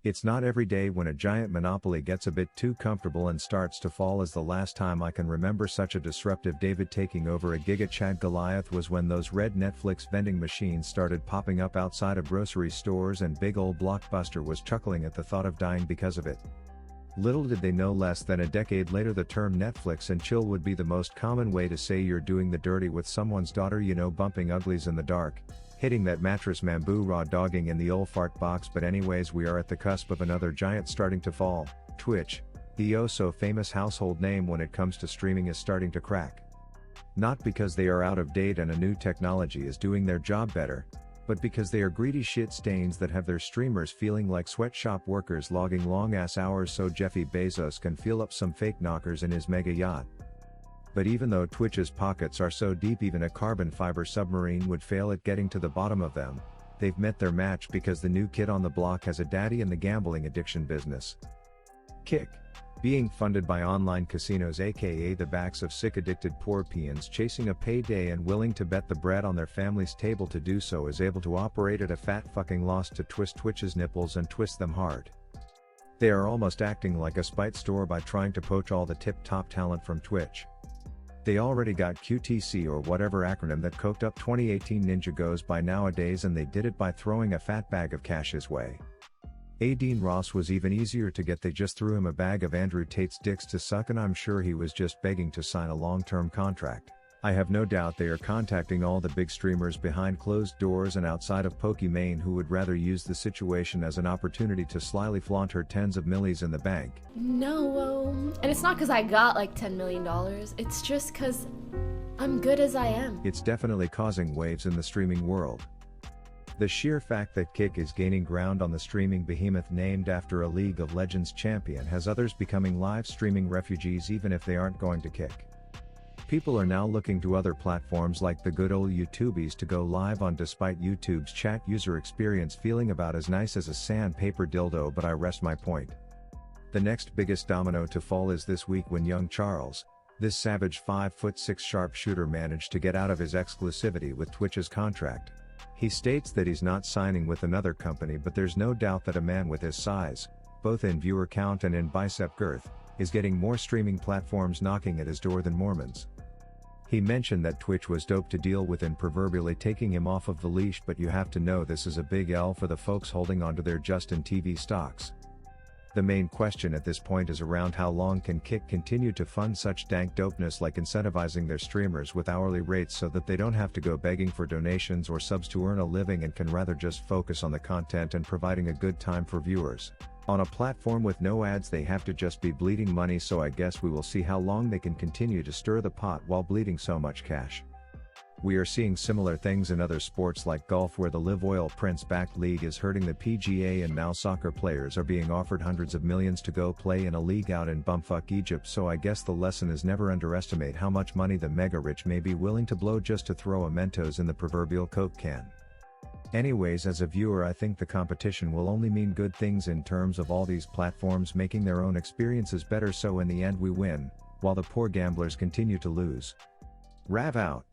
It's not every day when a giant monopoly gets a bit too comfortable and starts to fall. As the last time I can remember such a disruptive David taking over a Giga Chad Goliath was when those red Netflix vending machines started popping up outside of grocery stores, and big ol' Blockbuster was chuckling at the thought of dying because of it. Little did they know, less than a decade later the term Netflix and chill would be the most common way to say you're doing the dirty with someone's daughter, bumping uglies in the dark, hitting that mattress bamboo, raw dogging in the old fart box. But anyways, we are at the cusp of another giant starting to fall. Twitch, the oh so famous household name when it comes to streaming, is starting to crack. Not because they are out of date and a new technology is doing their job better, but because they are greedy shit stains that have their streamers feeling like sweatshop workers logging long ass hours so Jeffy Bezos can feel up some fake knockers in his mega yacht. But even though Twitch's pockets are so deep even a carbon fiber submarine would fail at getting to the bottom of them, they've met their match because the new kid on the block has a daddy in the gambling addiction business. Kick. Being funded by online casinos, aka the backs of sick addicted poor peons chasing a payday and willing to bet the bread on their family's table to do so, is able to operate at a fat fucking loss to twist Twitch's nipples and twist them hard. They are almost acting like a spite store by trying to poach all the tip-top talent from Twitch. They already got QTC or whatever acronym that coked up 2018 Ninja goes by nowadays, and they did it by throwing a fat bag of cash his way. Dean Ross was even easier to get. They just threw him a bag of Andrew Tate's dicks to suck, and I'm sure he was just begging to sign a long-term contract. I have no doubt they are contacting all the big streamers behind closed doors and outside of Pokimane who would rather use the situation as an opportunity to slyly flaunt her tens of millies in the bank. No, and it's not because I got like $10 million, it's just because I'm good as I am. It's definitely causing waves in the streaming world. The sheer fact that Kick is gaining ground on the streaming behemoth named after a League of Legends champion has others becoming live streaming refugees even if they aren't going to Kick. People are now looking to other platforms like the good old YouTubies to go live on, despite YouTube's chat user experience feeling about as nice as a sandpaper dildo. But I rest my point. The next biggest domino to fall is this week when young Charles, this savage 5'6" sharpshooter, managed to get out of his exclusivity with Twitch's contract. He states that he's not signing with another company, but there's no doubt that a man with his size, both in viewer count and in bicep girth, is getting more streaming platforms knocking at his door than Mormons. He mentioned that Twitch was dope to deal with in proverbially taking him off of the leash, but you have to know this is a big L for the folks holding onto their Justin TV stocks. The main question at this point is around how long can Kick continue to fund such dank dopeness, like incentivizing their streamers with hourly rates so that they don't have to go begging for donations or subs to earn a living and can rather just focus on the content and providing a good time for viewers. On a platform with no ads, they have to just be bleeding money, so I guess we will see how long they can continue to stir the pot while bleeding so much cash. We are seeing similar things in other sports like golf, where the Live Oil Prince-backed league is hurting the PGA, and now soccer players are being offered hundreds of millions to go play in a league out in bumfuck Egypt. So I guess the lesson is never underestimate how much money the mega rich may be willing to blow just to throw a Mentos in the proverbial Coke can. Anyways, as a viewer, I think the competition will only mean good things in terms of all these platforms making their own experiences better, so in the end we win, while the poor gamblers continue to lose. Rav out.